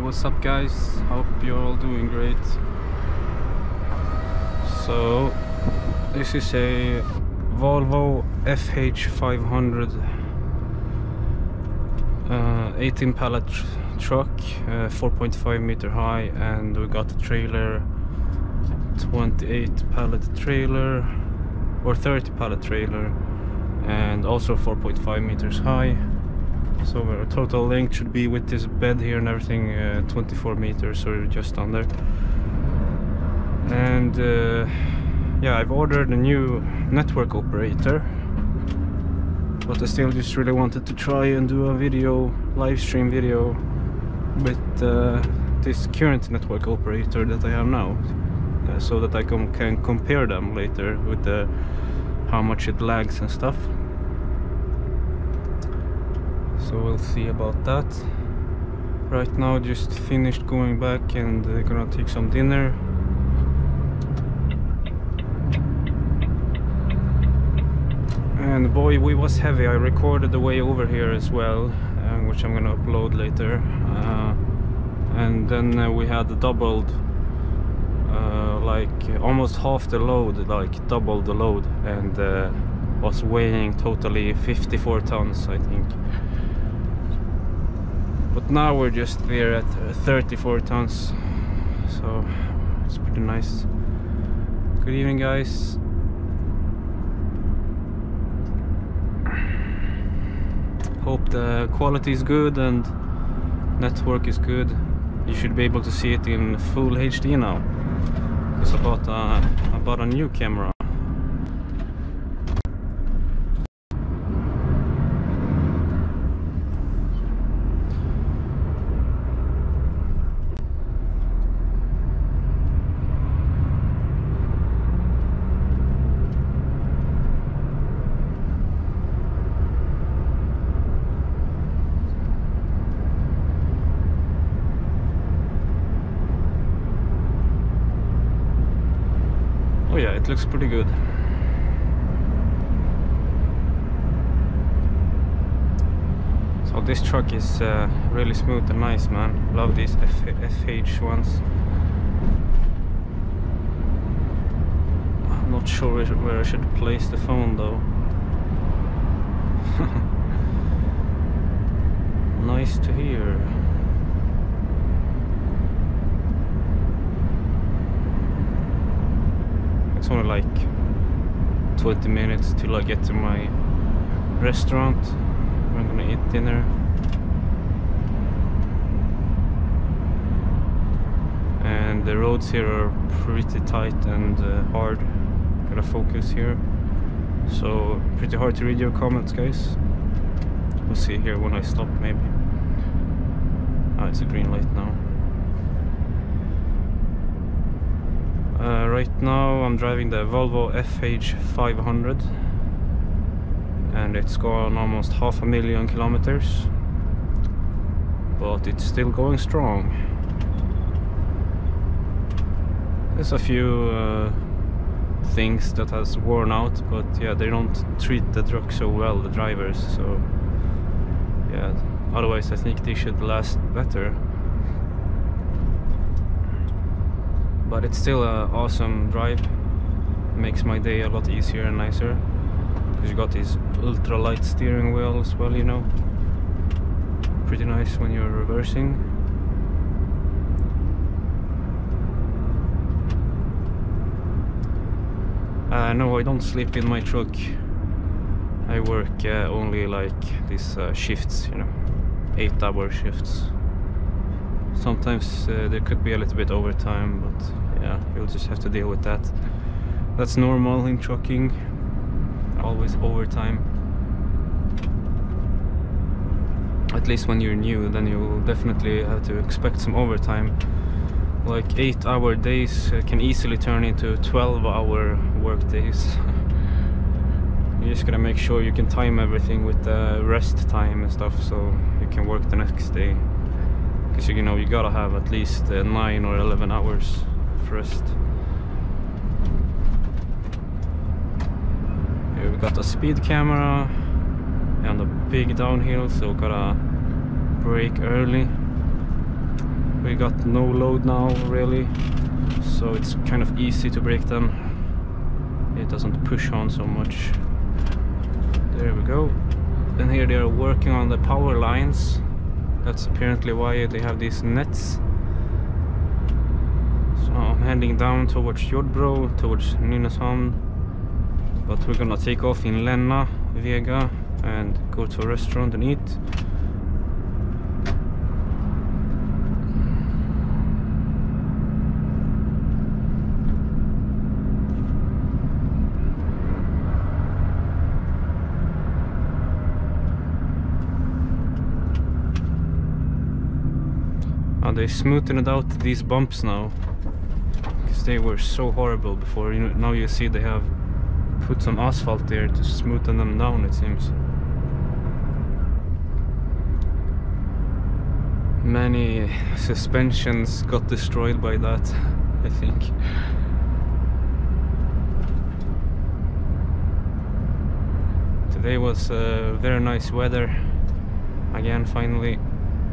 what's up guys? Hope you're all doing great. So this is a Volvo FH 500 18 pallet truck, 4.5 meter high, and we got a trailer, 28 pallet trailer or 30 pallet trailer, and also 4.5 meters high. So our total length should be, with this bed here and everything, 24 meters, or just under. And yeah, I've ordered a new network operator, but I still just really wanted to try and do a video, live stream video, with this current network operator that I have now, so that I can compare them later with how much it lags and stuff. So we'll see about that. Right now just finished going back and gonna take some dinner. And boy, we was heavy. I recorded the way over here as well, which I'm gonna upload later. And then we had doubled, like almost half the load, like double the load, and was weighing totally 54 tons, I think. But now we're just there at 34 tons, so it's pretty nice. Good evening guys. Hope the quality is good and network is good. You should be able to see it in full HD now. It's about a new camera. Oh yeah, it looks pretty good. So this truck is really smooth and nice, man. Love these FH ones. I'm not sure where I should place the phone though. Nice to hear. It's only like 20 minutes till I get to my restaurant where I'm gonna eat dinner. And the roads here are pretty tight and hard. Gotta focus here. So pretty hard to read your comments, guys. We'll see here when I stop, maybe. Ah, it's a green light now. Right now I'm driving the Volvo FH 500, and it's gone almost 500,000 kilometers, but it's still going strong. There's a few things that has worn out, but yeah, they don't treat the truck so well, the drivers, so yeah, otherwise I think they should last better. But it's still an awesome drive. Makes my day a lot easier and nicer, because you got this ultra light steering wheel as well, you know. Pretty nice when you're reversing. No, I don't sleep in my truck. I work only like these shifts, you know, 8-hour shifts. Sometimes there could be a little bit overtime, but yeah, you'll just have to deal with that. That's normal in trucking, always overtime. At least when you're new, then you'll definitely have to expect some overtime. Like 8-hour days can easily turn into 12-hour work days. You just gotta make sure you can time everything with the rest time and stuff, so you can work the next day. Because you know, you gotta have at least 9 or 11 hours of rest. Here we got a speed camera and a big downhill, so gotta brake early. We got no load now really, so it's kind of easy to brake them. It doesn't push on so much. There we go. And here they are working on the power lines. That's apparently why they have these nets. So I'm heading down towards Jordbro, towards Nynäshamn. But we're gonna take off in Länna, Vega, and go to a restaurant and eat. They're smoothing it out, these bumps now, because they were so horrible before. You know, now you see they have put some asphalt there to smoothen them down, it seems. Many suspensions got destroyed by that, I think. Today was very nice weather again, finally.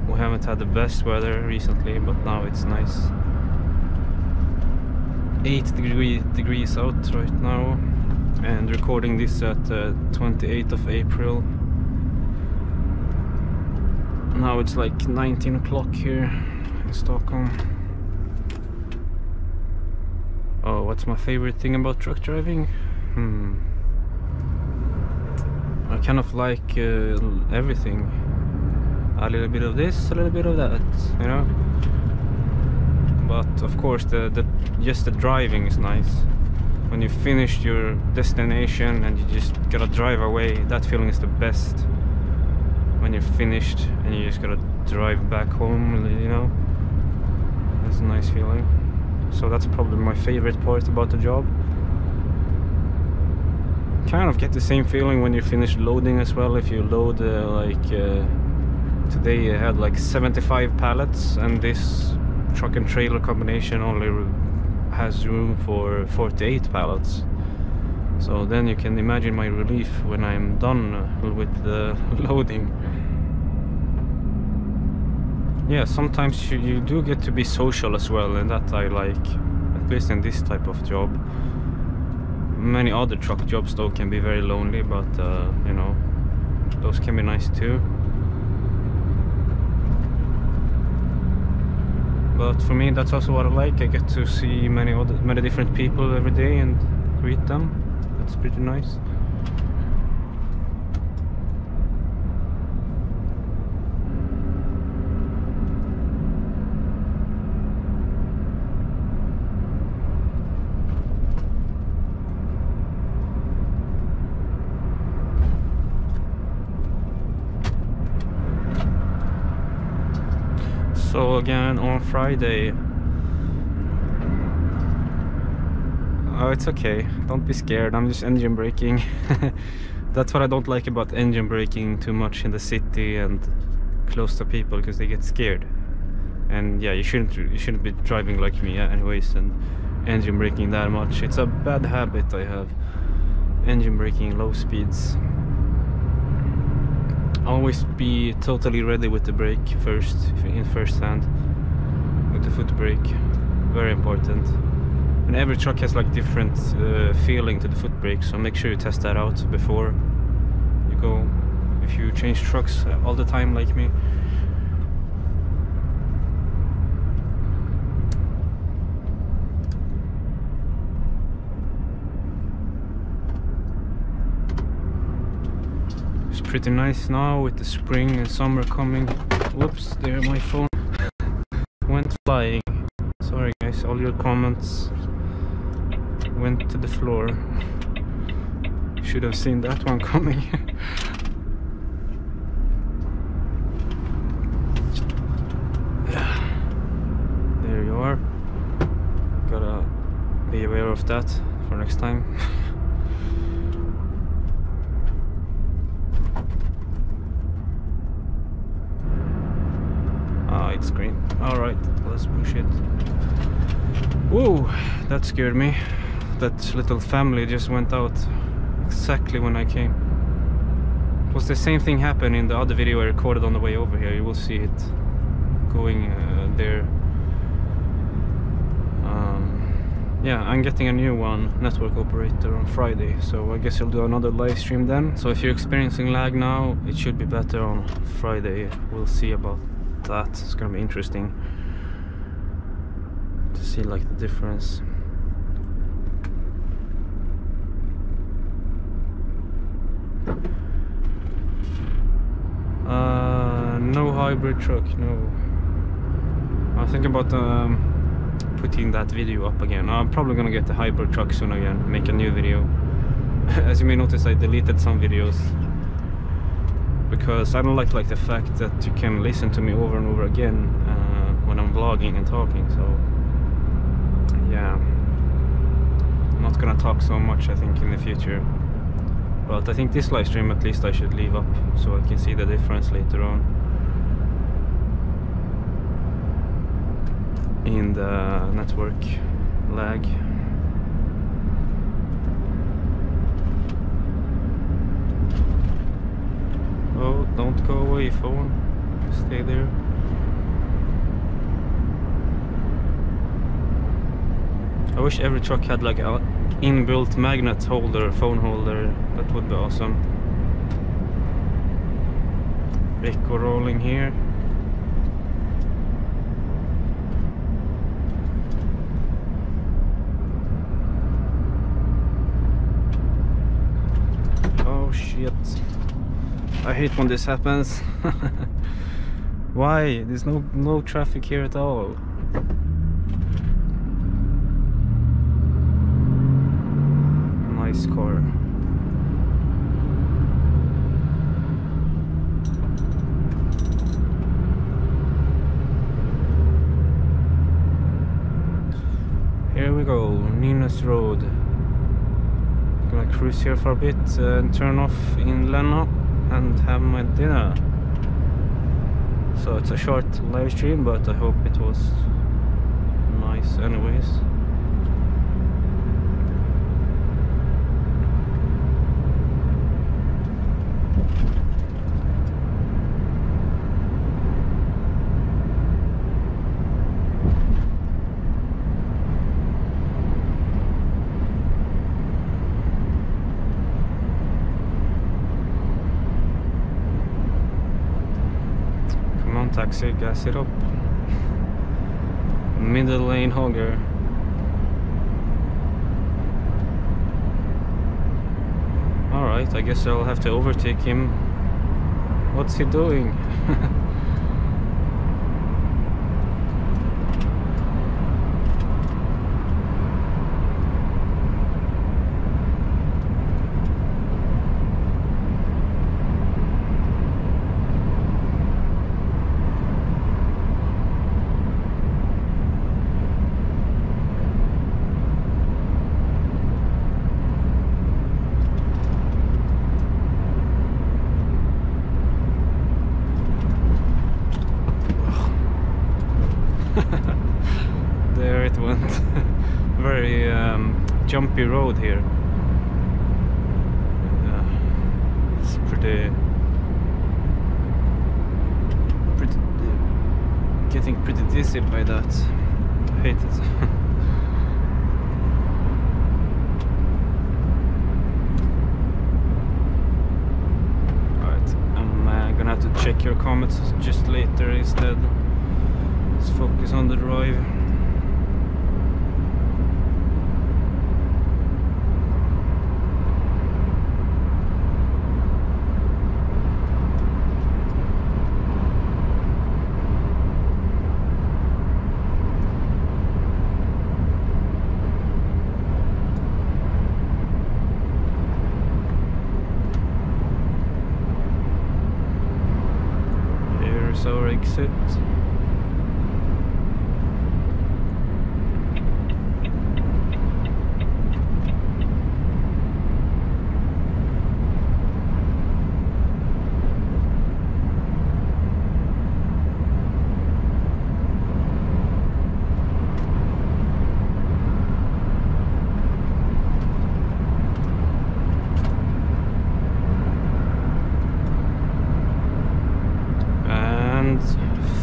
We haven't had the best weather recently, but now it's nice. 8 degrees out right now, and recording this at 28th of April. Now it's like 19 o'clock here in Stockholm. Oh, what's my favorite thing about truck driving? I kind of like everything. A little bit of this, a little bit of that, you know. But of course, just the driving is nice. When you finished your destination and you just gotta drive away, that feeling is the best. When you're finished and you just gotta drive back home, you know. That's a nice feeling. So that's probably my favorite part about the job. Kind of get the same feeling when you finish loading as well. If you load today I had like 75 pallets, and this truck and trailer combination only has room for 48 pallets. So then you can imagine my relief when I'm done with the loading. Yeah, sometimes you do get to be social as well, and that I like, at least in this type of job. Many other truck jobs though can be very lonely, but you know, those can be nice too. But for me, that's also what I like. I get to see many different people every day and greet them. That's pretty nice. So again on Friday. Oh, it's okay, don't be scared, I'm just engine braking. That's what I don't like about engine braking too much in the city and close to people, because they get scared. And yeah, you shouldn't be driving like me anyways and engine braking that much. It's a bad habit I have, engine braking low speeds. Always be totally ready with the brake first, in first hand, with the foot brake. Very important. And every truck has like different feeling to the foot brake, so make sure you test that out before you go, if you change trucks all the time like me. Pretty nice now with the spring and summer coming. Whoops, there my phone went flying. Sorry guys, all your comments went to the floor. Should have seen that one coming. There you are. Gotta be aware of that for next time. It's green. Alright, let's push it. Whoa, that scared me. That little family just went out exactly when I came. It was the same thing happened in the other video I recorded on the way over here. You will see it going there. yeah, I'm getting a new one, network operator, on Friday, so I guess I'll do another live stream then. So if you're experiencing lag now, it should be better on Friday. We'll see about that. It's gonna be interesting to see like the difference. No hybrid truck, no. I think about putting that video up again. I'm probably gonna get the hybrid truck soon again, make a new video. As you may notice, I deleted some videos because I don't like the fact that you can listen to me over and over again when I'm vlogging and talking. So yeah, I'm not gonna talk so much, I think, in the future. But I think this live stream at least I should leave up so I can see the difference later on in the network lag. Oh, don't go away, phone. Stay there. I wish every truck had like an inbuilt magnet holder, phone holder. That would be awesome. Echo rolling here. Oh shit. I hate when this happens. Why? There's no traffic here at all. Nice car. Here we go, Nynäs Road. Gonna cruise here for a bit and turn off in Länna and have my dinner. So it's a short live stream, but I hope it was nice anyways. Taxi, gas it up. Middle lane hogger. Alright, I guess I'll have to overtake him. What's he doing? There it went. Very jumpy road here. It's pretty getting pretty dizzy by that. I hate it. Alright, I'm gonna have to check your comments just later instead. Let's focus on the drive. Here's our exit.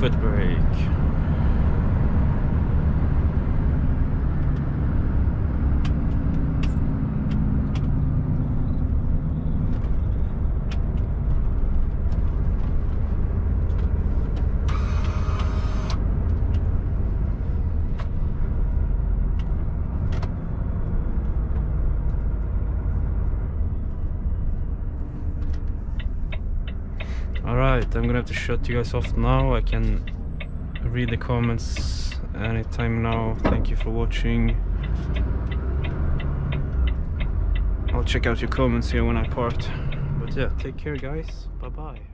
Foot brake. but I'm gonna have to shut you guys off now. I can read the comments anytime now. Thank you for watching. I'll check out your comments here when I part. But yeah, take care guys. Bye bye.